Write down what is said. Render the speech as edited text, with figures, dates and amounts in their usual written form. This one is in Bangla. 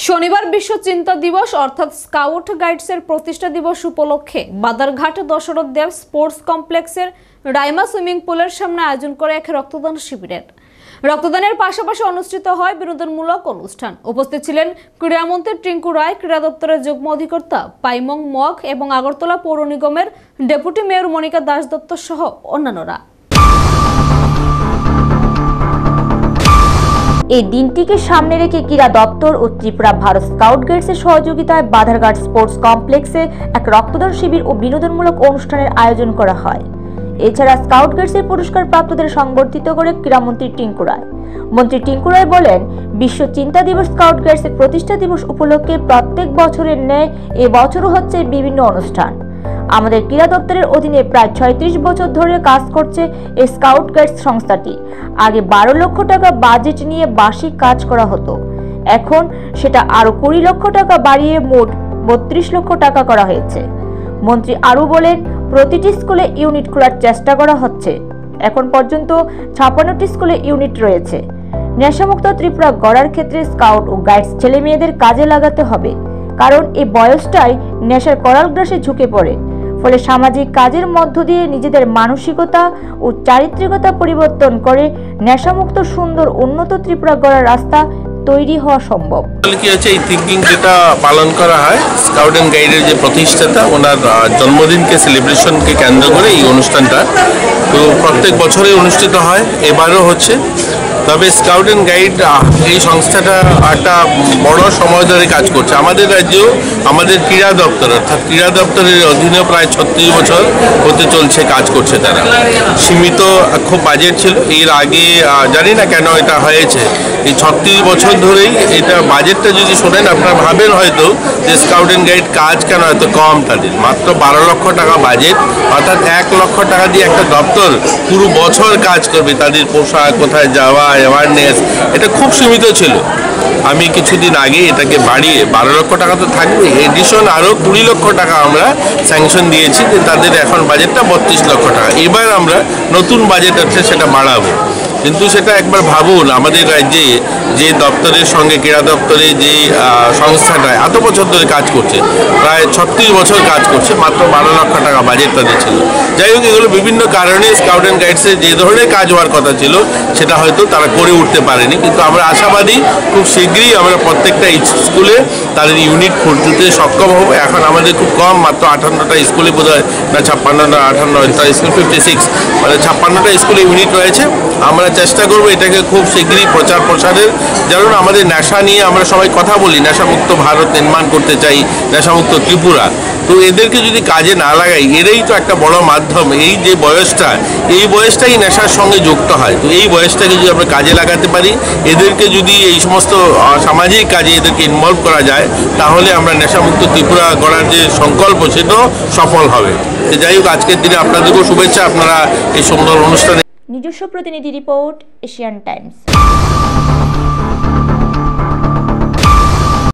শনিবার বিশ্ব চিন্তা দিবস অর্থাৎ স্কাউট গাইডসের প্রতিষ্ঠা দিবস উপলক্ষে বাদারঘাট দশরথ দেব স্পোর্টস কমপ্লেক্সের রাইমা সুইমিং পুলের সামনে আয়োজন করে এক রক্তদান শিবিরের। রক্তদানের পাশাপাশি অনুষ্ঠিত হয় বিনোদনমূলক অনুষ্ঠান। উপস্থিত ছিলেন ক্রীড়ামন্ত্রী টিঙ্কু রায়, ক্রীড়া দপ্তরের যুগ্ম অধিকর্তা পাইমং মগ এবং আগরতলা পৌর নিগমের ডেপুটি মেয়র মনিকা দাস দত্ত সহ অন্যান্যরা। এই দিনটিকে সামনে রেখে ক্রীড়া দপ্তর ও ত্রিপুরা ভারত স্কাউট গাইডসের সহযোগিতায় বাধারঘাট স্পোর্টস কমপ্লেক্সে এক রক্তদান শিবির ও বিনোদনমূলক অনুষ্ঠানের আয়োজন করা হয়। এছাড়া স্কাউট গাইডসের পুরস্কার প্রাপ্তদের সংবর্ধিত করে ক্রীড়ামন্ত্রী টিঙ্কু রায়। মন্ত্রী টিঙ্কু রায় বলেন, বিশ্ব চিন্তা দিবস স্কাউট গাইডসের প্রতিষ্ঠা দিবস উপলক্ষে প্রত্যেক বছরের ন্যায় এবছরও হচ্ছে বিভিন্ন অনুষ্ঠান। আমাদের ক্রীড়া দপ্তরের অধীনে প্রায় 36 বছর ধরে কাজ করছে এই স্কাউট গাইডস সংস্থাটি। আগে 12 লক্ষ টাকা বাজেট নিয়ে বার্ষিক কাজ করা হতো, এখন সেটা আরো 20 লক্ষ টাকা বাড়িয়ে মোট 32 লক্ষ টাকা করা হয়েছে। মন্ত্রী আরও বলেন, প্রতিটি স্কুলে ইউনিট খোলার চেষ্টা করা হচ্ছে। এখন পর্যন্ত 56টি স্কুলে ইউনিট রয়েছে। নেশামুক্ত ত্রিপুরা গড়ার ক্ষেত্রে স্কাউট ও গাইডস ছেলে মেয়েদের কাজে লাগাতে হবে, কারণ এই বয়সটাই নেশার করাল গ্রাসে ঝুঁকে পড়ে। ফলে সামাজিক কাজের মধ্য দিয়ে নিজেদের মানসিকতা ও চারিত্রিকতা পরিবর্তন করে নেশামুক্ত সুন্দর উন্নত ত্রিপুরা গড়ার রাস্তা তৈরি হওয়া সম্ভব। কি হচ্ছে, এই থিঙ্কিং যেটা পালন করা হয় স্কাউট অ্যান্ড গাইডের যে প্রতিষ্ঠাতা, ওনার জন্মদিনকে সেলিব্রেশনকে কেন্দ্র করে এই অনুষ্ঠানটা তো প্রত্যেক বছরে অনুষ্ঠিত হয়, এবারও হচ্ছে। তবে স্কাউট অ্যান্ড গাইড এই সংস্থাটা একটা বড় সময় ধরে কাজ করছে। আমাদের রাজ্যেও আমাদের ক্রীড়া দপ্তর অর্থাৎ ক্রীড়া দপ্তরের অধীনে প্রায় 36 বছর হতে চলছে, কাজ করছে তারা। সীমিত খুব বাজেট ছিল এর আগে, জানি না কেন এটা হয়েছে। এই 36 বছর ধরেই এটা বাজেটটা যদি শোনেন আপনারা ভাবেন হয়তো যে স্কাউট অ্যান্ড গাইড কাজ কেন এত কম, তাদের মাত্র 12 লক্ষ টাকা বাজেট, অর্থাৎ 1 লক্ষ টাকা দিয়ে একটা দপ্তর পুরো বছর কাজ করবে। তাদের পোশাক, কোথায় যাওয়া, অ্যাওয়ারনেস, এটা খুব সীমিত ছিল। আমি কিছুদিন আগে এটাকে বাড়িয়ে 12 লক্ষ টাকা তো থাকবে, এডিশন আরও 20 লক্ষ টাকা আমরা স্যাংশন দিয়েছি, যে তাদের এখন বাজেটটা 32 লক্ষ টাকা। এবার আমরা নতুন বাজেট আছে সেটা বাড়াবো। কিন্তু সেটা একবার ভাবুন, আমাদের রাজ্যে যে দপ্তরের সঙ্গে ক্রীড়া দপ্তরে যে সংস্থাটা এত বছর ধরে কাজ করছে, প্রায় 36 বছর কাজ করছে, মাত্র 12 লক্ষ টাকা বাজেট তাদের ছিল। যাই হোক, এগুলো বিভিন্ন কারণে স্কাউট অ্যান্ড গাইডসের যে ধরনের কাজ হওয়ার কথা ছিল সেটা হয়তো তারা করে উঠতে পারেনি। কিন্তু আমরা আশাবাদী খুব শীঘ্রই আমরা প্রত্যেকটা স্কুলে তাদের ইউনিট খুলতে সক্ষম হবো। এখন আমাদের খুব কম, মাত্র 58টা স্কুলে বোধ হয় না 56টা 58টা স্কুল 56, মানে 56টা স্কুলে ইউনিট রয়েছে। আমরা চেষ্টা করবো এটাকে খুব শীঘ্রই প্রচার প্রসারের, যেমন আমাদের নেশা নিয়ে আমরা সবাই কথা বলি, নেশামুক্ত ভারত নির্মাণ করতে চাই, নেশামুক্ত ত্রিপুরা। তো এদেরকে যদি কাজে না লাগাই, এরাই তো একটা বড় মাধ্যম। এই যে বয়সটা, এই বয়সটাই নেশার সঙ্গে যুক্ত হয়। তো এই বয়সটাকে যদি আমরা কাজে লাগাতে পারি, এদেরকে যদি এই সমস্ত সামাজিক কাজে এদেরকে ইনভলভ করা যায়, তাহলে আমরা নেশামুক্ত ত্রিপুরা গড়ার যে সংকল্প সেটাও সফল হবে। যাই হোক, আজকের দিনে আপনাদেরকেও শুভেচ্ছা, আপনারা এই সুন্দর অনুষ্ঠানে। নিজস্ব প্রতিনিধি রিপোর্ট, এশিয়ান টাইমস।